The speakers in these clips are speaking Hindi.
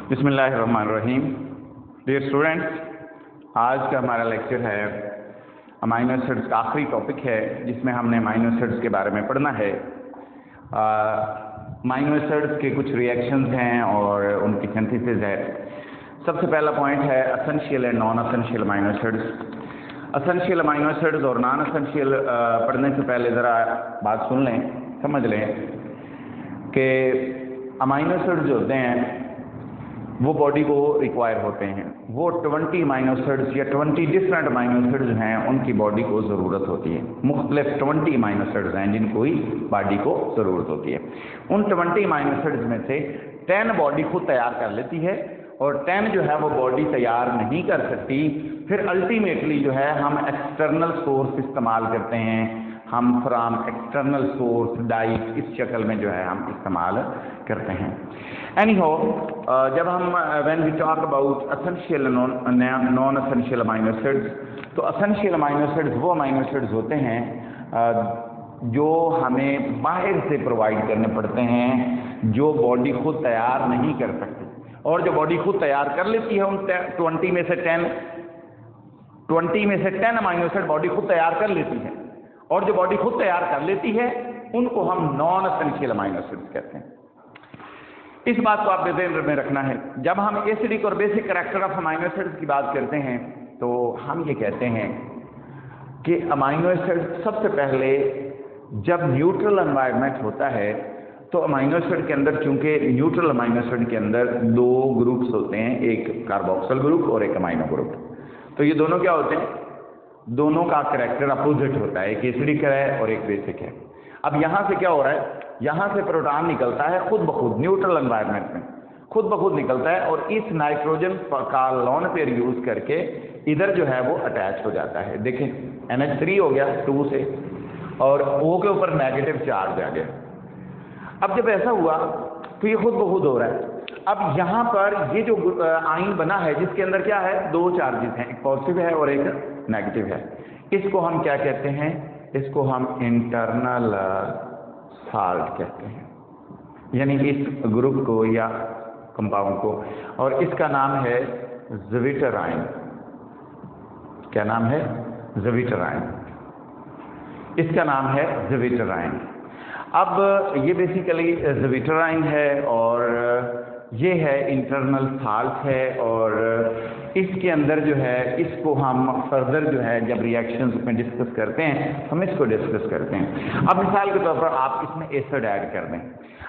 बिस्मिल्लाहिर्रहमानिर्रहीम। डियर स्टूडेंट्स, आज का हमारा लेक्चर है अमाइनो एसिड्स का आखिरी टॉपिक है जिसमें हमने अमाइनो एसिड्स के बारे में पढ़ना है। अमाइनो एसिड्स के कुछ रिएक्शंस हैं और उनकी सिंथेसिस है। सबसे पहला पॉइंट है essential and non essential amino acids. Essential amino acids और नॉन एसेंशियल पढ़ने से पहले ज़रा बात सुन लें, समझ लें कि अमाइनो एसिड्स जो होते हैं वो बॉडी को रिक्वायर होते हैं। वो 20 अमाइनो एसिड्स या 20 डिफरेंट अमाइनो एसिड्स हैं, उनकी बॉडी को ज़रूरत होती है। मुख्तलिफ 20 अमाइनो एसिड्स हैं जिनको ही बॉडी को ज़रूरत होती है। उन 20 अमाइनो एसिड्स में से 10 बॉडी खुद तैयार कर लेती है और 10 जो है वो बॉडी तैयार नहीं कर सकती। फिर अल्टीमेटली जो है हम एक्सटर्नल सोर्स इस्तेमाल करते हैं, हम फ्राम एक्सटर्नल सोर्स डाइट इस शक्ल में जो है हम इस्तेमाल करते हैं। एनीहो, जब हम when we talk about essential non essential amino acids, तो एसेंशियल अमाइनो एसिड्स वो अमाइनो एसिड्स होते हैं जो हमें बाहर से प्रोवाइड करने पड़ते हैं, जो बॉडी खुद तैयार नहीं कर सकती। और जो बॉडी खुद तैयार कर लेती है उन 20 में से 10 अमाइनो एसिड बॉडी खुद तैयार कर लेती है, और जो बॉडी खुद तैयार कर लेती है उनको हम नॉन एसेंशियल अमाइनो एसिड्स कहते हैं। इस बात को आप ध्यान में रखना है। जब हम एसिडिक और basic character of amino acids की बात करते हैं तो हम ये कहते हैं कि अमाइनो एसिड सबसे पहले जब न्यूट्रल एनवायरनमेंट होता है तो अमाइनो एसिड के अंदर, चूंकि न्यूट्रल अमाइनो एसिड के अंदर 2 ग्रुप्स होते हैं, एक कार्बोक्सिल ग्रुप और एक अमाइनो ग्रुप। तो ये दोनों क्या होते हैं? दोनों का कैरेक्टर अपोजिट होता है, एक एसिडिक है और एक बेसिक है। अब यहाँ से क्या हो रहा है, यहाँ से प्रोटॉन निकलता है खुद ब खुद, न्यूट्रल एनवायरनमेंट में खुद ब खुद निकलता है और इस नाइट्रोजन का लोन पेयर यूज करके इधर जो है वो अटैच हो जाता है। देखें, NH3 हो गया 2 से और O के ऊपर नेगेटिव चार्ज आ गया। अब जब ऐसा हुआ तो ये खुद ब खुद हो रहा है। अब यहाँ पर ये जो आयन बना है जिसके अंदर क्या है, 2 चार्जेस हैं, एक पॉजिटिव है और एक नेगेटिव है। इसको हम क्या कहते हैं? इसको हम इंटरनल साल्ट कहते हैं, यानी इस ग्रुप को या कंपाउंड को, और इसका नाम है ज़्विटर आयन। क्या नाम है? ज़्विटर आयन। इसका नाम है ज़्विटर आयन। अब ये बेसिकली ज़्विटर आयन है और ये है इंटरनल साल्ट है, और इसके अंदर जो है इसको हम फर्दर जो है जब रिएक्शंस में डिस्कस करते हैं हम इसको डिस्कस करते हैं। अब मिसाल के तौर पर आप इसमें एसिड ऐड कर दें।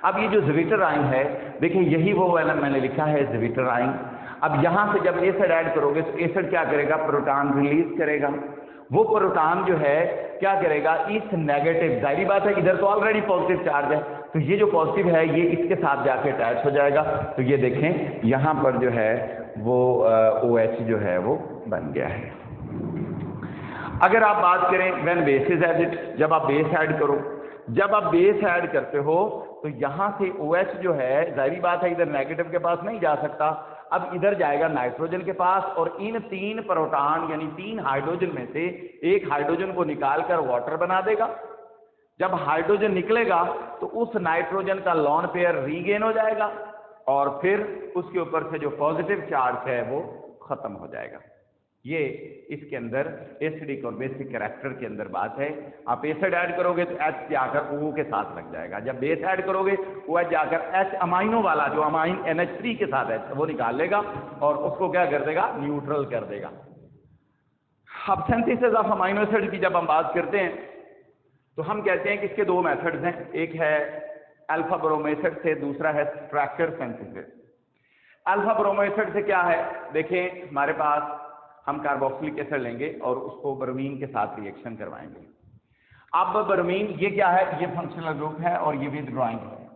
अब ये जो ज़्विटर आयन है, देखिए यही वो है ना, मैंने लिखा है ज़्विटर आयन। अब यहाँ से जब एसिड ऐड करोगे तो एसिड क्या करेगा? प्रोटॉन रिलीज करेगा। वो प्रोटॉन जो है क्या करेगा? इस नेगेटिव, जाहिर बात है इधर तो ऑलरेडी पॉजिटिव चार्ज है, तो ये जो पॉजिटिव है ये इसके साथ जाके अटैच हो जाएगा। तो ये देखें यहाँ पर जो है वो OH जो है वो बन गया है। अगर आप बात करें व्हेन बेस इज एडेड, जब आप बेस ऐड करो, जब आप बेस ऐड करते हो तो यहाँ से OH जो है, जाहिर बात है इधर नेगेटिव के पास नहीं जा सकता, अब इधर जाएगा नाइट्रोजन के पास, और इन 3 प्रोटॉन यानी 3 हाइड्रोजन में से एक हाइड्रोजन को निकालकर वाटर बना देगा। जब हाइड्रोजन निकलेगा तो उस नाइट्रोजन का लोन पेयर रीगेन हो जाएगा और फिर उसके ऊपर से जो पॉजिटिव चार्ज है वो खत्म हो जाएगा। ये इसके अंदर एसिडिक और बेसिक कैरेक्टर के अंदर बात है। आप एसिड ऐड करोगे तो H जाकर O के साथ लग जाएगा, जब बेस ऐड करोगे OH जाकर H अमाइनो वाला जो अमाइन NH3 के साथ है वो निकाल लेगा और उसको क्या कर देगा? न्यूट्रल कर देगा। अब सिंथेसिस ऑफ अमाइनो एसिड की जब हम बात करते हैं तो हम कहते हैं कि इसके 2 मेथड्स हैं, एक है अल्फा ब्रोमो एसिड से, दूसरा है structure synthesis. Alpha bromo acid से क्या है? देखें, हमारे पास हम कार्बोक्सिलिक एसिड लेंगे और उसको ब्रोमीन के साथ रिएक्शन करवाएंगे। अब ब्रोमीन ये क्या है? ये फंक्शनल ग्रुप है और ये विथड्रॉइंग है।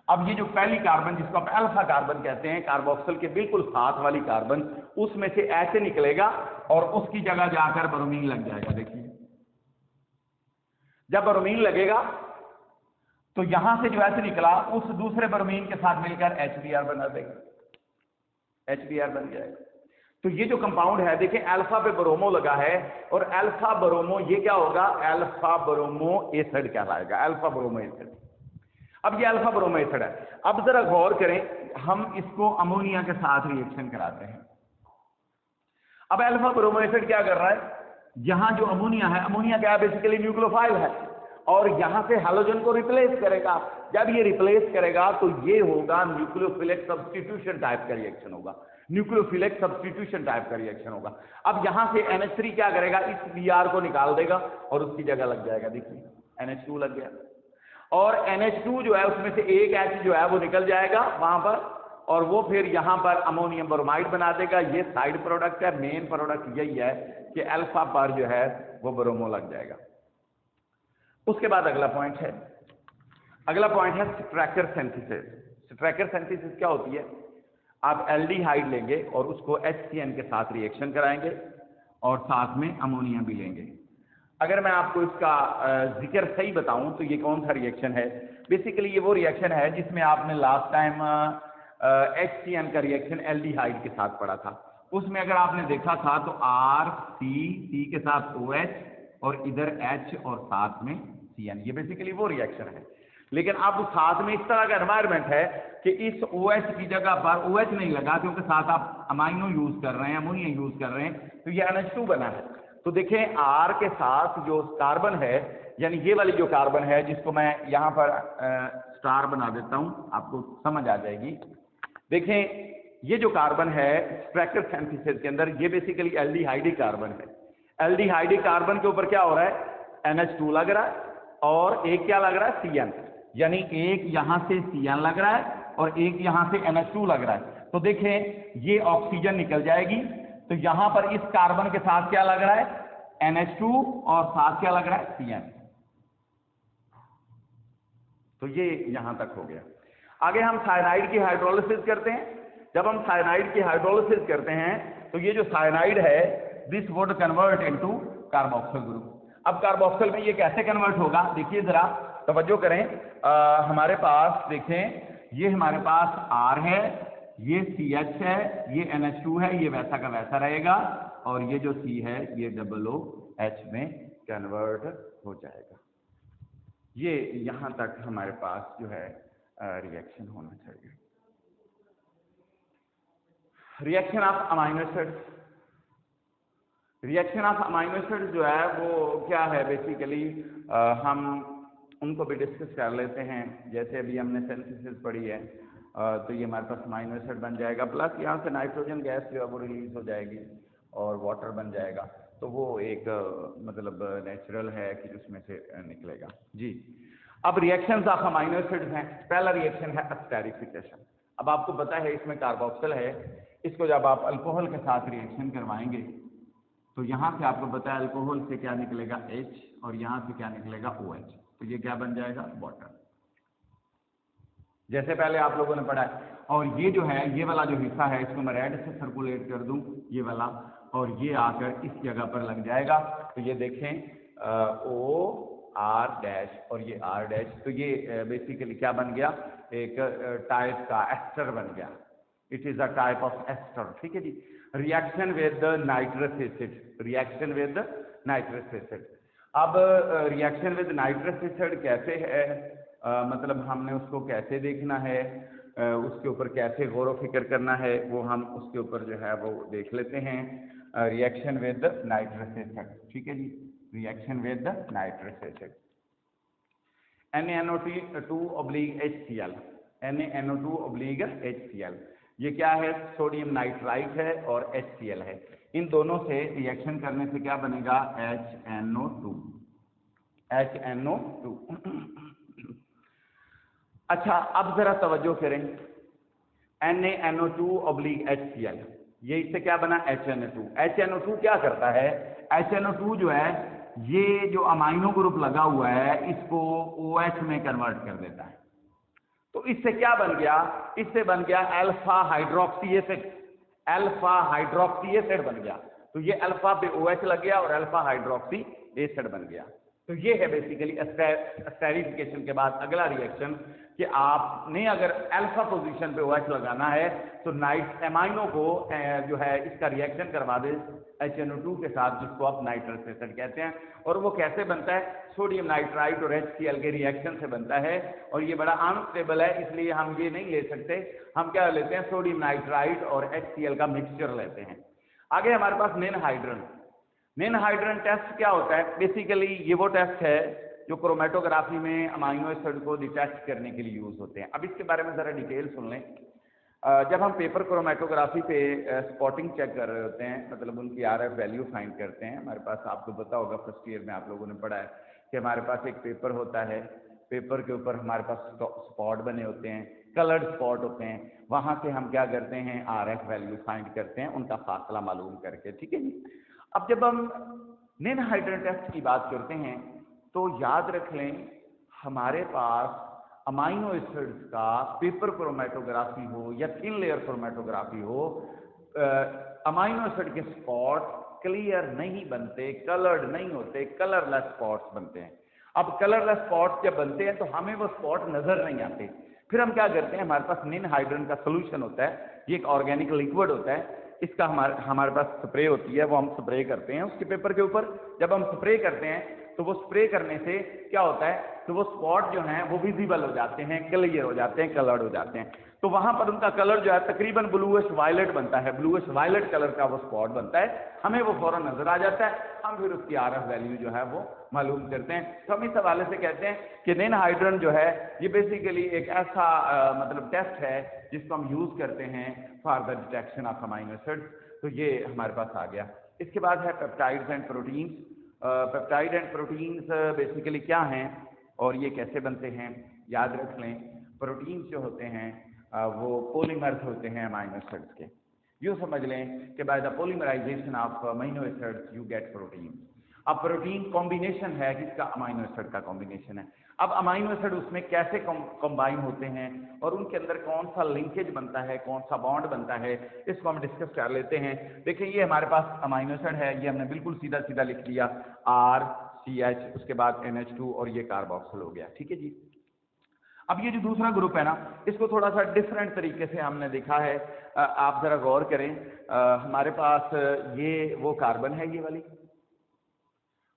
अब ये जो पहली कार्बन जिसको आप अल्फा कार्बन कहते हैं, कार्बोक्सिल के बिल्कुल साथ वाली कार्बन, उसमें से ऐसे निकलेगा और उसकी जगह जाकर ब्रोमीन लग जाएगा। देखिए, जब ब्रोमीन लगेगा तो यहां से जो ऐसे निकला उस दूसरे ब्रोमीन के साथ मिलकर HBr बना देगा, HBr बन जाएगा। तो ये जो कंपाउंड है, देखिए अल्फा पे ब्रोमो लगा है और अल्फा ब्रोमो, ये क्या होगा? अल्फा ब्रोमो एसिड कहलाएगा, अल्फा ब्रोमो एसिड। अब ये अल्फा ब्रोमो एसिड है। अब जरा गौर करें, हम इसको अमोनिया के साथ रिएक्शन कराते हैं। अब अल्फा ब्रोमो एसिड क्या कर रहा है, यहां जो अमोनिया है, अमोनिया क्या है, बेसिकली न्यूक्लियोफाइल है, और यहां से हैलोजन को रिप्लेस करेगा। जब ये रिप्लेस करेगा तो ये होगा न्यूक्लियोफिलिक सब्स्टिट्यूशन टाइप का रिएक्शन होगा, न्यूक्लियोफिलिक सब्स्टिट्यूशन टाइप का रिएक्शन होगा। अब यहां से NH3 क्या करेगा, इस Br को निकाल देगा और उसकी जगह लग जाएगा, देखिए NH2 लग गया, और NH2 जो है उसमें से एक H जो है वो निकल जाएगा वहां पर, और वो फिर यहां पर अमोनियम ब्रोमाइड बना देगा। ये साइड प्रोडक्ट है, मेन प्रोडक्ट यही है कि अल्फा पर जो है वो ब्रोमो लग जाएगा। उसके बाद अगला पॉइंट है, अगला पॉइंट है स्ट्रैकर सिंथेसिस। स्ट्रैकर सिंथेसिस क्या होती है, आप एल्डिहाइड लेंगे और उसको HCN के साथ रिएक्शन कराएंगे और साथ में अमोनिया भी लेंगे। अगर मैं आपको इसका जिक्र सही बताऊं तो ये कौन सा रिएक्शन है, बेसिकली ये वो रिएक्शन है जिसमें आपने लास्ट टाइम HCN का रिएक्शन एल्डिहाइड के साथ पढ़ा था। उसमें अगर आपने देखा था तो C के साथ OH और इधर H और साथ में CN, ये बेसिकली वो रिएक्शन है। लेकिन अब साथ में इस तरह का एनवायरनमेंट है कि इस OH की जगह पर OH नहीं लगा, क्योंकि साथ आप अमाइनो यूज कर रहे हैं, अमोनिया यूज कर रहे हैं, तो ये NH2 बना है। तो देखें R के साथ जो कार्बन है, यानी ये वाली जो कार्बन है, जिसको मैं यहाँ पर स्टार बना देता हूँ, आपको समझ आ जाएगी। देखें ये जो कार्बन है स्ट्रैकर सिंथेसिस के अंदर, ये बेसिकली एल्डिहाइडिक कार्बन है। एल्डिहाइडिक कार्बन के ऊपर क्या हो रहा है, NH2 लग रहा है और एक क्या लग रहा है, CN, यानी एक यहां से CN लग रहा है और एक यहां से NH2 लग रहा है। तो देखें ये ऑक्सीजन निकल जाएगी, तो यहां पर इस कार्बन के साथ क्या लग रहा है, NH2, और साथ क्या लग रहा है, CN। तो ये यहां तक हो गया। आगे हम साइनाइड की हाइड्रोलिसिस करते हैं। जब हम साइनाइड की हाइड्रोलिसिस करते हैं तो ये जो साइनाइड है, this would convert into carboxyl group. अब कार्बोक्सिल में ये कैसे कन्वर्ट होगा, देखिए जरा तवज्जो करें। हमारे पास देखें, ये हमारे पास R है, ये CH है, ये NH2 है, ये वैसा का वैसा रहेगा, और ये जो C है ये OOH में कन्वर्ट हो जाएगा। ये यहां तक हमारे पास जो है रिएक्शन होना चाहिए। Reaction of amino acid, reaction of amino acid जो है वो क्या है, बेसिकली हम उनको भी डिस्कस कर लेते हैं। जैसे अभी हमने सिंथेसिस पढ़ी है, तो ये हमारे पास अमाइनो एसिड बन जाएगा, प्लस यहाँ से नाइट्रोजन गैस जो है वो रिलीज हो जाएगी और वाटर बन जाएगा। तो वो एक मतलब नेचुरल है कि उसमें से निकलेगा जी। अब रिएक्शंस ऑफ अमाइनो एसिड्स हैं। पहला रिएक्शन है एस्टेरिफिकेशन। अब आपको पता है इसमें कार्बोक्सिल है, इसको जब आप अल्कोहल के साथ रिएक्शन करवाएंगे तो यहाँ से आपको पता है अल्कोहल से क्या निकलेगा, H, और यहाँ से क्या निकलेगा, OH। तो ये क्या बन जाएगा, वाटर, जैसे पहले आप लोगों ने पढ़ा है। और ये जो है, ये वाला जो हिस्सा है, इसको मैं रेड से सर्कुलेट कर दूं, ये वाला, और ये आकर इस जगह पर लग जाएगा। तो ये देखें OR- और ये R-, तो ये बेसिकली क्या बन गया, एक टाइप का एस्टर बन गया। It is a type of ester, ठीक है जी। Reaction with nitrous acid, reaction with nitrous acid. अब रिएक्शन विद नाइट्रस एसिड कैसे है, मतलब हमने उसको कैसे देखना है, उसके ऊपर कैसे गौर फिक्र करना है, वो हम उसके ऊपर जो है वो देख लेते हैं। रिएक्शन विद नाइट्रस एसिड, ठीक है जी, reaction with nitrous acid. NaNO2/HCl, NaNO2/HCl, ये क्या है, सोडियम नाइट्राइट है और HCl है। इन दोनों से रिएक्शन करने से क्या बनेगा, HNO2। अच्छा, अब जरा तवज्जो करें, NaNO2/HCl, ये इससे क्या बना, HNO2। HNO2 क्या करता है, HNO2 जो है ये जो अमाइनो ग्रुप लगा हुआ है इसको OH में कन्वर्ट कर देता है। तो इससे क्या बन गया, इससे बन गया alpha hydroxy acid, alpha hydroxy acid बन गया। तो ये अल्फा पे OH लग गया और अल्फा हाइड्रोक्सी एसिड बन गया। तो ये है बेसिकली एस्टेरिफिकेशन के बाद अगला रिएक्शन कि आपने अगर अल्फा पोजीशन पे OH लगाना है तो नाइट एमाइनो को जो है इसका रिएक्शन करवा दे HNO2 के साथ, जिसको आप नाइट्रस एसिड कहते हैं। और वो कैसे बनता है? सोडियम नाइट्राइट और HCl के रिएक्शन से बनता है, और ये बड़ा अनस्टेबल है, इसलिए हम ये नहीं ले सकते। हम क्या लेते हैं? सोडियम नाइट्राइट और HCl का मिक्सचर लेते हैं। आगे हमारे पास मेनहाइड्रन। मेनहाइड्रन टेस्ट क्या होता है? बेसिकली ये वो टेस्ट है जो क्रोमेटोग्राफी में अमाइनो एसिड को डिटेक्ट करने के लिए यूज होते हैं। अब इसके बारे में जरा डिटेल सुन लें। जब हम पेपर क्रोमेटोग्राफी पे स्पॉटिंग चेक कर रहे होते हैं, मतलब उनकी RF वैल्यू फाइंड करते हैं, हमारे पास आपको पता होगा फर्स्ट ईयर में आप लोगों ने पढ़ा है कि हमारे पास एक पेपर होता है, पेपर के ऊपर हमारे पास स्पॉट बने होते हैं, कलर्ड स्पॉट होते हैं, वहां से हम क्या करते हैं? RF वैल्यू फाइंड करते हैं, उनका फासला मालूम करके, ठीक है जी। अब जब हम मेनहाइड्रन टेस्ट की बात करते हैं तो याद रख लें हमारे पास अमाइनो एसिड्स का पेपर क्रोमेटोग्राफी हो या थिन लेयर क्रोमेटोग्राफी हो, अमाइनो एसिड के स्पॉट क्लियर नहीं बनते, कलर्ड नहीं होते, कलरलेस स्पॉट्स बनते हैं। अब कलरलेस स्पॉट्स जब बनते हैं तो हमें वो स्पॉट नजर नहीं आते। फिर हम क्या करते हैं? हमारे पास मेनहाइड्रन का सोल्यूशन होता है, ये एक ऑर्गेनिक लिक्विड होता है, इसका हमारे पास स्प्रे होती है, वो हम स्प्रे करते हैं उसके पेपर के ऊपर। जब हम स्प्रे करते हैं तो वो स्प्रे करने से क्या होता है? तो वो स्पॉट जो हैं वो विजिबल हो जाते हैं, क्लियर हो जाते हैं, कलर्ड हो जाते हैं। तो वहां पर उनका कलर जो है तकरीबन ब्लूइश वायलेट बनता है, ब्लूइश वायलेट कलर का वो स्पॉट बनता है, हमें वो फौरन नजर आ जाता है। हम फिर उसकी RF वैल्यू जो है वो मालूम करते हैं। तो हम इस हवाले से कहते हैं कि मेनहाइड्रन जो है ये बेसिकली एक ऐसा मतलब टेस्ट है जिसको हम यूज करते हैं for the detection of amino acids. तो ये हमारे पास आ गया। इसके बाद है peptides and proteins. Peptide and proteins basically क्या हैं और ये कैसे बनते हैं? याद रख लें, प्रोटीन्स जो होते हैं वो पॉलीमर्स होते हैं अमाइनो एसिड्स के। यूँ समझ लें कि by the polymerisation of amino acids you get protein. अब प्रोटीन कॉम्बिनेशन है किसका? अमाइनो एसिड का कॉम्बिनेशन है। अब अमाइनो एसिड उसमें कैसे कंबाइन होते हैं और उनके अंदर कौन सा लिंकेज बनता है, कौन सा बॉन्ड बनता है, इसको हम डिस्कस कर लेते हैं। देखिए ये हमारे पास अमाइनो एसिड है, ये हमने बिल्कुल सीधा सीधा लिख लिया RCH, उसके बाद NH2 और ये कार्बोक्सिल हो गया, ठीक है जी। अब ये जो दूसरा ग्रुप है ना, इसको थोड़ा सा डिफरेंट तरीके से हमने देखा है। आप जरा गौर करें, हमारे पास ये वो कार्बन है ये वाली,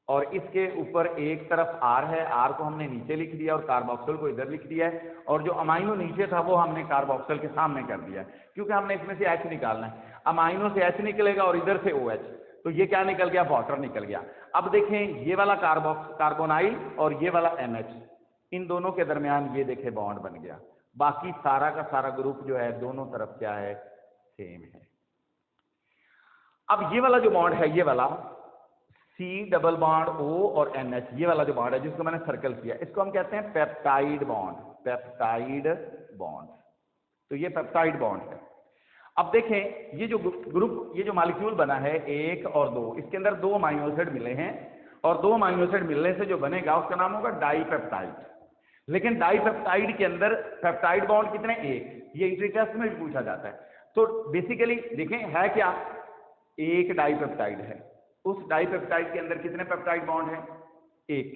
और इसके ऊपर एक तरफ R है, R को हमने नीचे लिख दिया और कार्बोक्सिल को इधर लिख दिया है, और जो अमाइनो नीचे था वो हमने कार्बोक्सिल के सामने कर दिया है, क्योंकि हमने इसमें से H निकालना है। अमाइनो से H निकलेगा और इधर से OH, तो ये क्या निकल गया? वाटर निकल गया। अब देखें ये वाला कार्बोनाइल और ये वाला NH, इन दोनों के दरमियान ये देखे बॉन्ड बन गया। बाकी सारा का सारा ग्रुप जो है दोनों तरफ क्या है? सेम है। अब ये वाला जो बॉन्ड है, ये वाला C डबल बॉन्ड O और NH, ये वाला जो बॉन्ड है जिसको मैंने सर्कल किया, इसको हम कहते हैं पेप्टाइड बॉन्ड। पेप्टाइड बॉन्ड, तो ये पेप्टाइड बॉन्ड है। अब देखें ये जो ग्रुप, ये जो मॉलिक्यूल बना है 1 और 2, इसके अंदर 2 अमाइनो एसिड मिले हैं, और 2 अमाइनो एसिड मिलने से जो बनेगा उसका नाम होगा डाइपेप्टाइड। लेकिन डाइपेप्टाइड के अंदर पेप्टाइड बॉन्ड कितने? 1। ये एंट्री टेस्ट में भी पूछा जाता है। तो बेसिकली देखें है क्या? 1 डाइपेप्टाइड है। उस डाइपेप्टाइड के अंदर कितने पेप्टाइड बॉन्ड हैं? 1।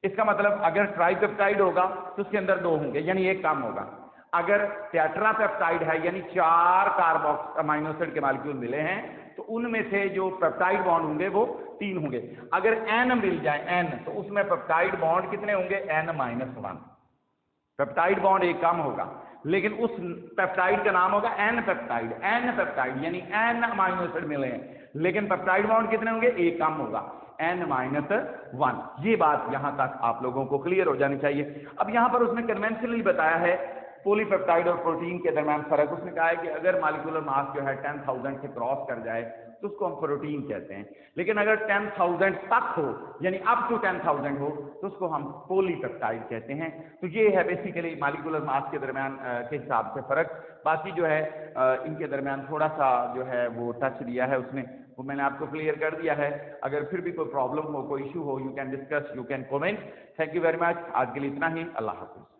इसका मतलब अगर ट्राइपेप्टाइड होगा तो उसके अंदर 2 होंगे, यानी 1 कम होगा। अगर टेट्रापेप्टाइड है यानी 4 कार्बोक्स अमाइनो एसिड के मॉलिक्यूल मिले हैं तो उनमें से जो पेप्टाइड बॉन्ड होंगे वो 3 होंगे। अगर N मिल जाए N, तो उसमें पेप्टाइड बॉन्ड कितने होंगे? N-1। पेप्टाइड बॉन्ड 1 कम होगा, लेकिन उस पेप्टाइड का नाम होगा N पेप्टाइड। N पेप्टाइड यानी N अमाइनो एसिड मिले हैं, लेकिन पेप्टाइड बॉन्ड कितने होंगे? 1 कम होगा, N-1। ये बात यहां तक आप लोगों को क्लियर हो जानी चाहिए। अब यहां पर उसने कन्वेंशनली बताया है पॉलीपेप्टाइड और प्रोटीन के दरमियान फर्क। उसने कहा है कि अगर मॉलिक्यूलर मास जो है 10,000 से क्रॉस कर जाए तो उसको हम प्रोटीन कहते हैं, लेकिन अगर 10,000 तक हो यानी अप टू 10,000 हो तो उसको हम पॉलीपेप्टाइड कहते हैं। तो ये है बेसिकली मॉलिक्यूलर मास के दरमियान के हिसाब से फर्क। बाकी जो है इनके दरमियान थोड़ा सा जो है वो टच दिया है उसने, वो मैंने आपको क्लियर कर दिया है। अगर फिर भी कोई प्रॉब्लम हो, कोई इशू हो, you can discuss, you can comment. Thank you very much. आज के लिए इतना ही। अल्लाह हाफिज।